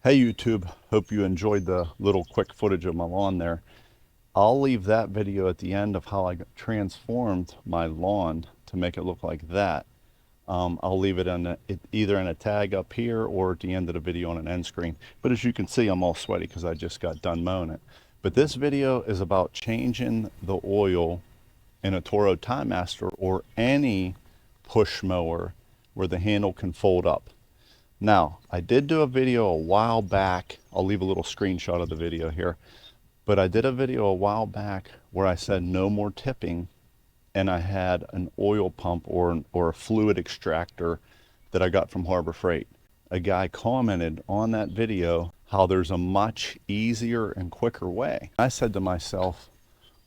Hey YouTube, hope you enjoyed the little quick footage of my lawn there. I'll leave that video at the end of how I transformed my lawn to make it look like that. I'll leave it either in a tag up here or at the end of the video on an end screen. But as you can see, I'm all sweaty because I just got done mowing it. But this video is about changing the oil in a Toro Time Master or any push mower where the handle can fold up. Now, I did do a video a while back. I'll leave a little screenshot of the video here. But I did a video a while back where I said no more tipping, and I had an oil pump or a fluid extractor that I got from Harbor Freight. A guy commented on that video how there's a much easier and quicker way. I said to myself,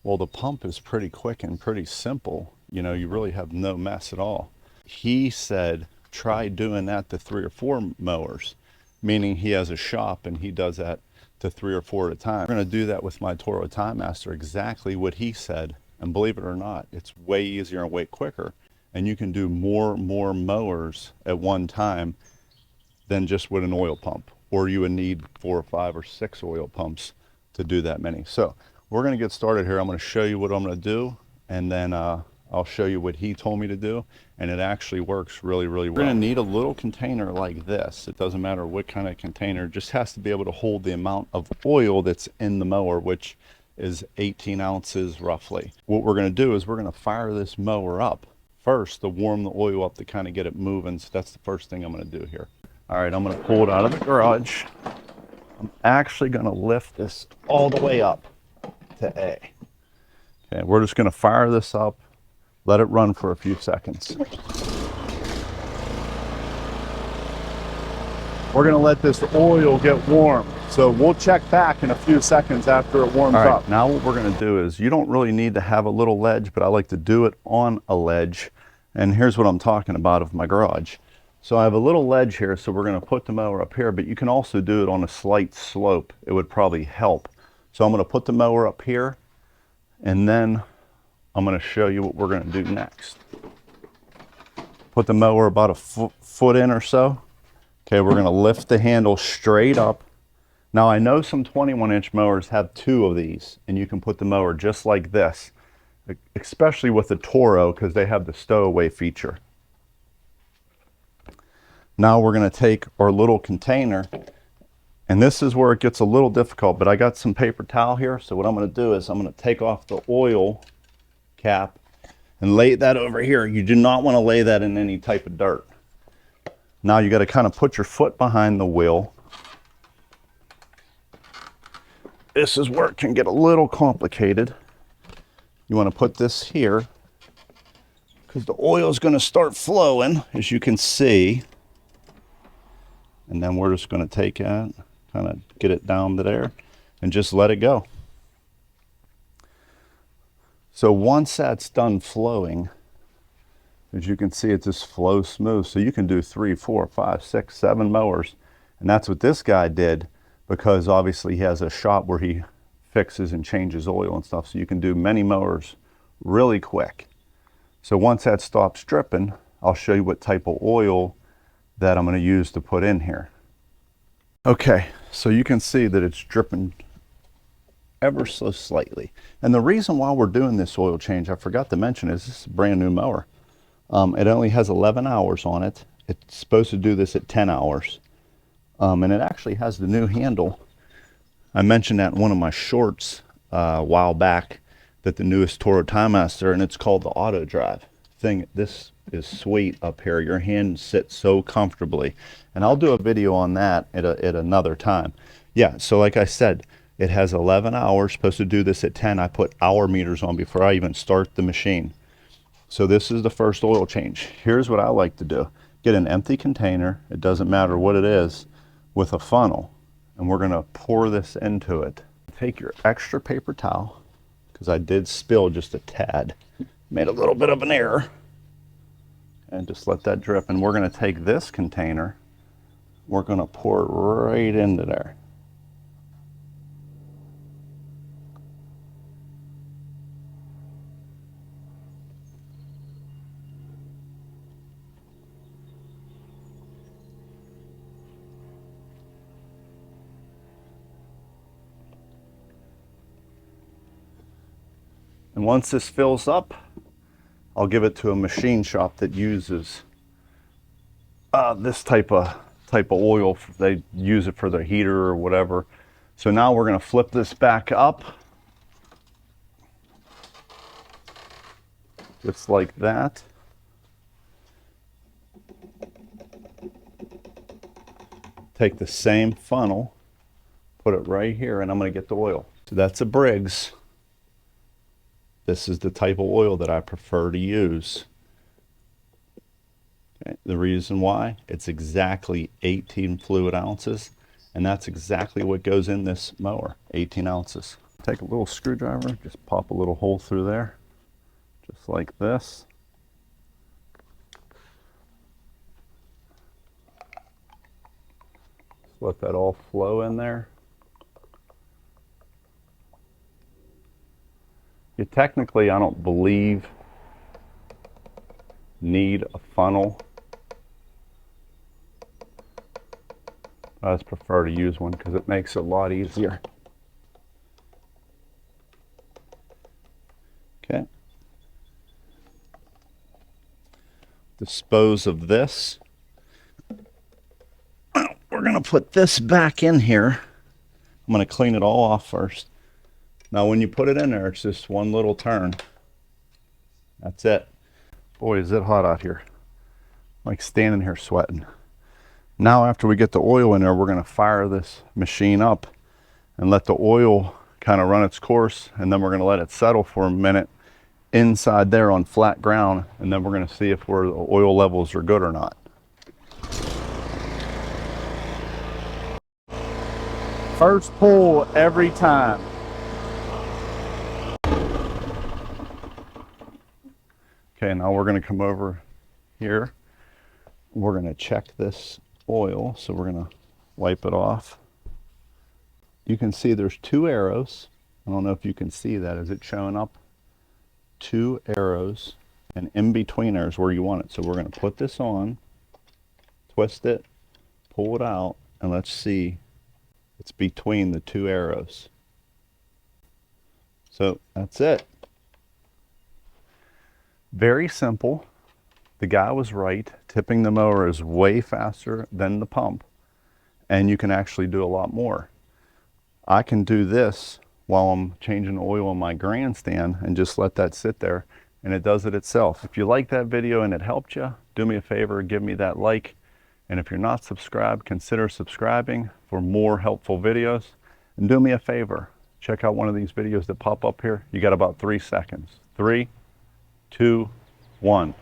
well, the pump is pretty quick and pretty simple. You know, you really have no mess at all. He said, try doing that to 3 or 4 mowers, meaning he has a shop and he does that to 3 or 4 at a time. We're going to do that with my Toro Time Master, exactly what he said. And believe it or not, it's way easier and way quicker. And you can do more mowers at one time than just with an oil pump. Or you would need 4 or 5 or 6 oil pumps to do that many. So we're going to get started here. I'm going to show you what I'm going to do, and then I'll show you what he told me to do, and it actually works really well. We're going to need a little container like this. It doesn't matter what kind of container, it just has to be able to hold the amount of oil that's in the mower, which is 18 ounces roughly. What we're going to do is we're going to fire this mower up first to warm the oil up to kind of get it moving. So that's the first thing I'm going to do here. All right, I'm going to pull it out of the garage. I'm actually going to lift this all the way up to A. Okay, we're just going to fire this up, let it run for a few seconds. We're going to let this oil get warm. So we'll check back in a few seconds after it warms up. Now what we're going to do is, you don't really need to have a little ledge, but I like to do it on a ledge. And here's what I'm talking about of my garage. So I have a little ledge here, so we're going to put the mower up here, but you can also do it on a slight slope. It would probably help. So I'm going to put the mower up here, and then I'm going to show you what we're going to do next. Put the mower about a foot in or so. Okay, we're going to lift the handle straight up. Now I know some 21-inch mowers have 2 of these, and you can put the mower just like this, especially with the Toro, because they have the stowaway feature. Now we're going to take our little container, and this is where it gets a little difficult, but I got some paper towel here. So what I'm going to do is I'm going to take off the oil cap and lay that over here. You do not want to lay that in any type of dirt. Now you got to kind of put your foot behind the wheel. This is where it can get a little complicated. You want to put this here because the oil is going to start flowing, as you can see. And then we're just going to take it, kind of get it down to there, and just let it go. So once that's done flowing, as you can see, it just flows smooth. So you can do 3, 4, 5, 6, 7 mowers. And that's what this guy did, because obviously he has a shop where he fixes and changes oil and stuff. So you can do many mowers really quick. So once that stops dripping, I'll show you what type of oil that I'm going to use to put in here. Okay, so you can see that it's dripping ever so slightly. And the reason why we're doing this oil change, I forgot to mention, is this is a brand new mower. It only has 11 hours on it. It's supposed to do this at 10 hours. And it actually has the new handle. I mentioned that in one of my shorts a while back, that the newest Toro Time Master, and it's called the auto drive thing. This is sweet up here. Your hand sits so comfortably, and I'll do a video on that at another time. Yeah, so like I said, it has 11 hours, supposed to do this at 10. I put hour meters on before I even start the machine. So this is the first oil change. Here's what I like to do. Get an empty container, it doesn't matter what it is, with a funnel, and we're going to pour this into it. Take your extra paper towel, because I did spill just a tad, made a little bit of an error, and just let that drip. And we're going to take this container, we're going to pour it right into there. And once this fills up, I'll give it to a machine shop that uses this type of oil. They use it for their heater or whatever. So now we're going to flip this back up, just like that. Take the same funnel, put it right here, and I'm going to get the oil. So that's a Briggs. This is the type of oil that I prefer to use. Okay. The reason why, it's exactly 18 fluid ounces, and that's exactly what goes in this mower, 18 ounces. Take a little screwdriver, just pop a little hole through there, just like this. Just let that all flow in there. You technically, I don't believe, need a funnel. I just prefer to use one because it makes it a lot easier. Okay. Dispose of this. We're going to put this back in here. I'm going to clean it all off first. Now when you put it in there, it's just one little turn. That's it. Boy, is it hot out here. I'm like standing here sweating. Now after we get the oil in there, we're going to fire this machine up and let the oil kind of run its course, and then we're going to let it settle for a minute inside there on flat ground, and then we're going to see if the oil levels are good or not. First pull every time. Okay, now we're going to come over here. We're going to check this oil, so we're going to wipe it off. You can see there's two arrows. I don't know if you can see that. Is it showing up? Two arrows, and in between there is where you want it. So we're going to put this on, twist it, pull it out, and let's see. It's between the two arrows. So that's it. Very simple. The guy was right. Tipping the mower is way faster than the pump, and you can actually do a lot more. I can do this while I'm changing the oil on my grandstand and just let that sit there, and it does it itself. If you like that video and it helped you, do me a favor, give me that like. And if you're not subscribed, consider subscribing for more helpful videos. And do me a favor, check out one of these videos that pop up here. You got about 3 seconds. 3, 2, 1.